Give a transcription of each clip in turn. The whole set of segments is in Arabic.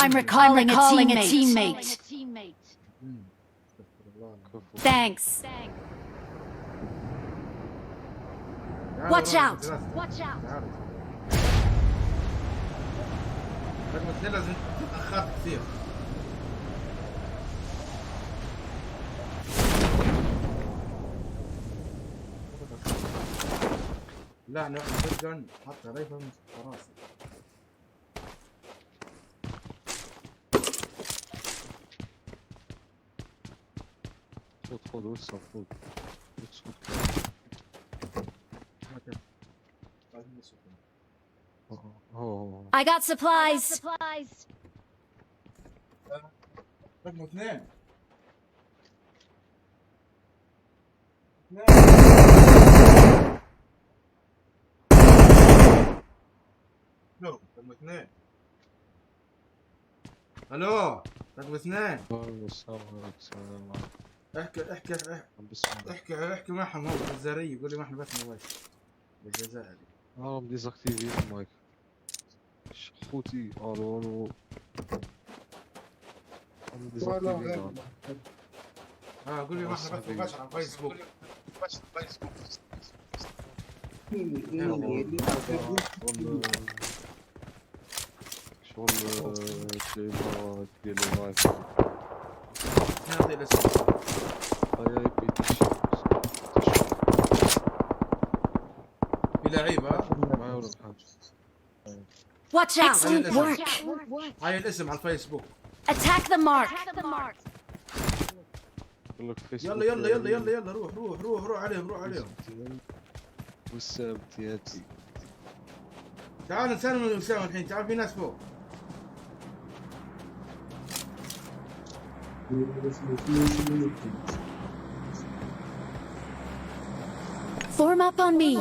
I'm recalling a teammate. Thanks. Watch out. رقم 2 لازم تتأخر كثير. لا انا بدون حتى ريفه من راسي. خذ وسع خذ. I got supplies. رقم 2 الو رقم 2 الو رقم 2 احكي معهم هو الجزائري يقول لي ما احنا بس نواش الجزائري. ديزاكتيفي المايك. خوتي الو قول لي ما احنا بس مباشر على فيسبوك. شغل تلاقي ديال اللايف. هذا الاسم هاي بيتي في لعيبه ما يورد حاجه. Watch out. Excellent work. هاي الاسم على الفيسبوك. Attack the mark. يلا روح عليهم. وسام تياتي. تعال نسلم من وسام الحين. تعال في ناس فوق. Form up on me.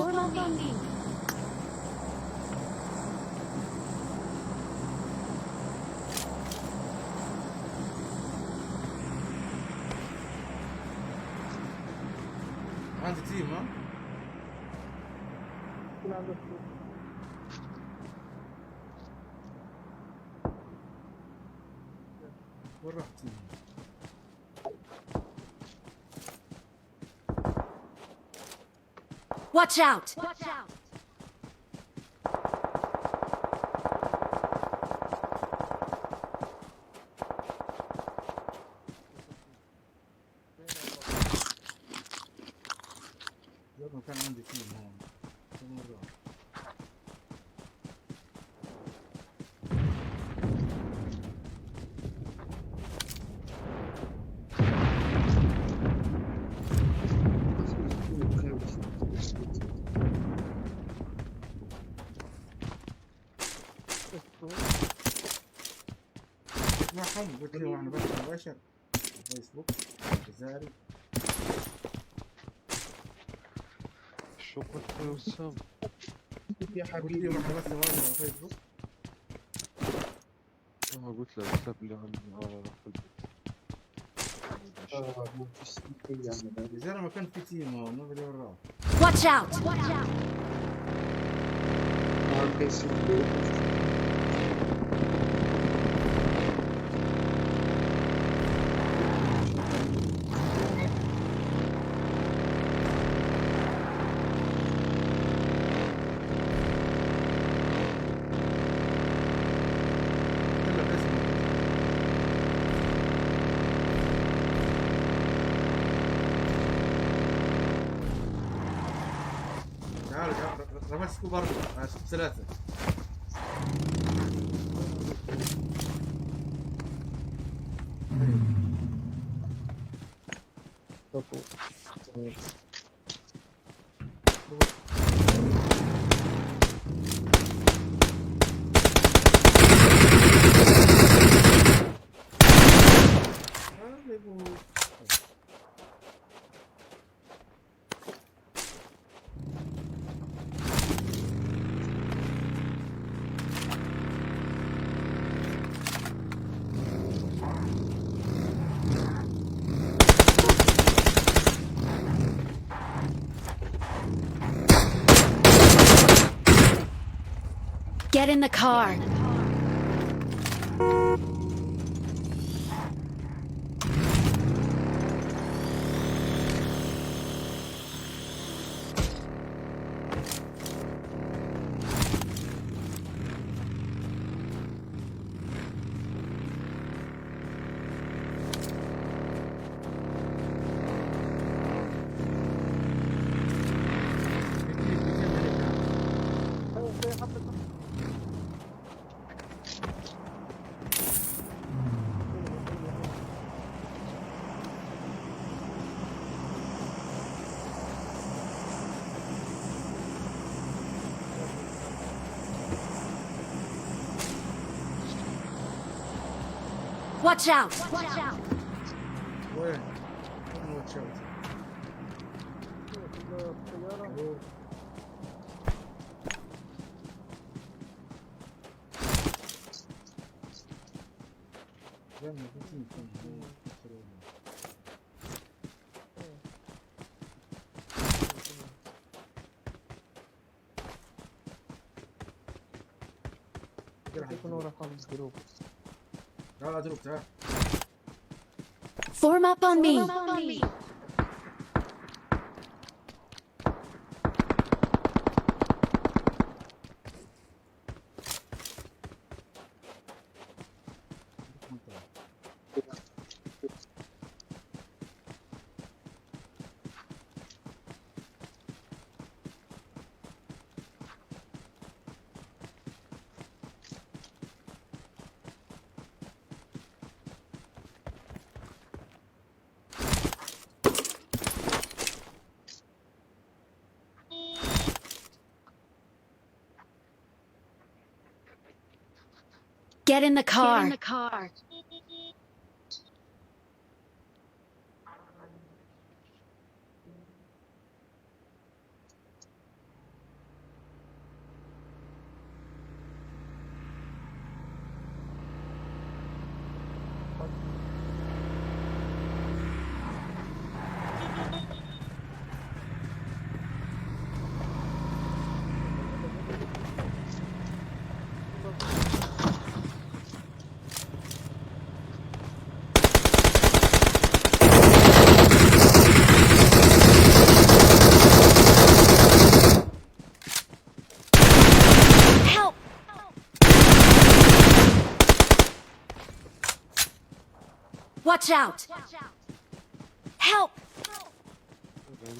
عندك تيم ها؟ وين راح تيم؟ Watch out. كان عندي تيم هون. معهم قلت لهم احنا بس مباشر فيسبوك الجزائري. شكرا يا وسام. يا حبيبي احنا بس مباشر على فيسبوك. قلت له الكتاب اللي عندي في الجزائر ما كان في تيم هون ما بدي وراه. Watch out. رمسكوا برا 3. Get in the car. Watch out! وين؟ وين واتش اوت؟ أوه. جنة بسيط. يكون ورا خالد جروب. تعال ادرك تعال. Form up on me. Get in the car. Help! Watch out! Help!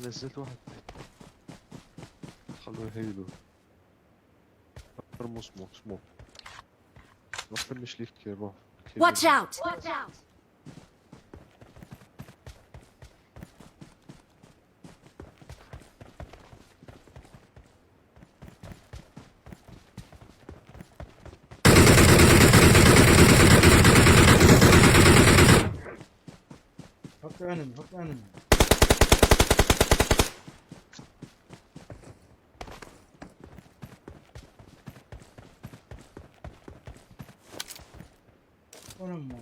نزلت واحد خلوه يهيلو. ارمو سموك روح فنش ليك روح. Watch out! حط انمي حط انمي. وين امه؟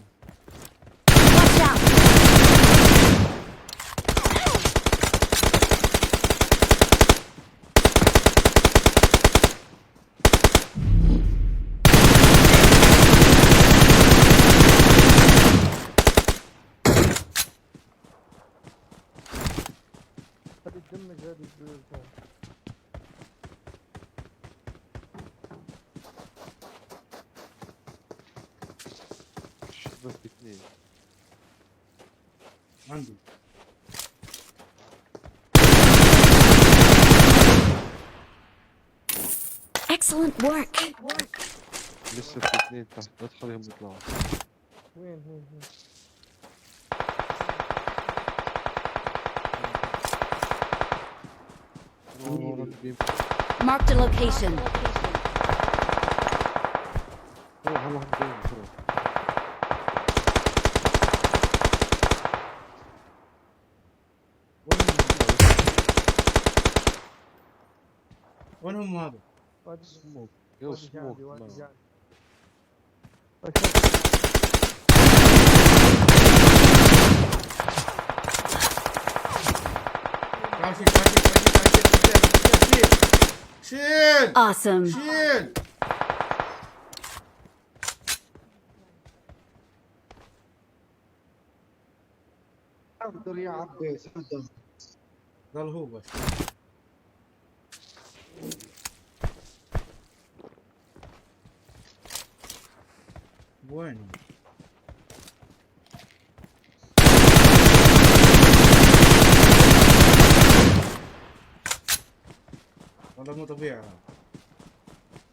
Watch out! خلي الدم زاد الزول كان. شبك اثنين. عندي. Excellent work. لسه في اثنين تحت لا تخليهم يطلعوا. وين ورا البيم. Marked a location. روح هلا البيم روح. وين هم هذا؟ وادي سموك يو وادي سموك جاندي وادي ما. جاندي. تعال شيل تعال شيل شيل. Awesome. شيل. حضر يا عباس حضر. ظل هو بس. وين؟ والله مو طبيعي هذا.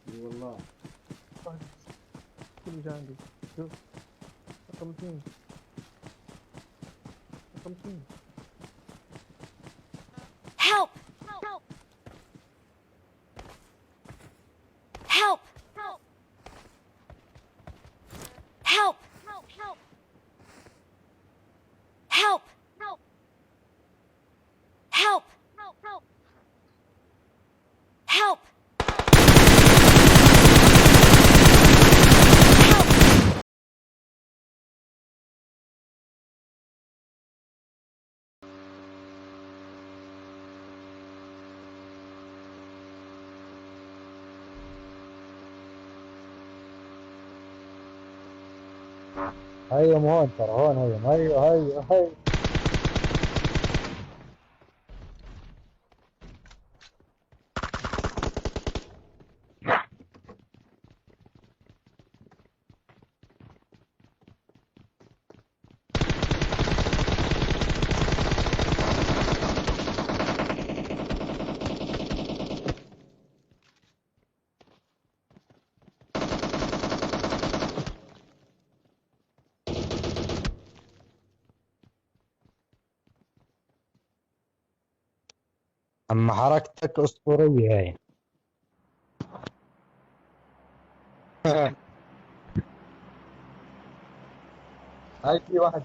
اي والله. كله جاندي. شوف رقم 2. رقم 2. Help! Help! Help! هيا هون ترى هون هيا. أما حركتك أسطورية هاي. هاي في واحد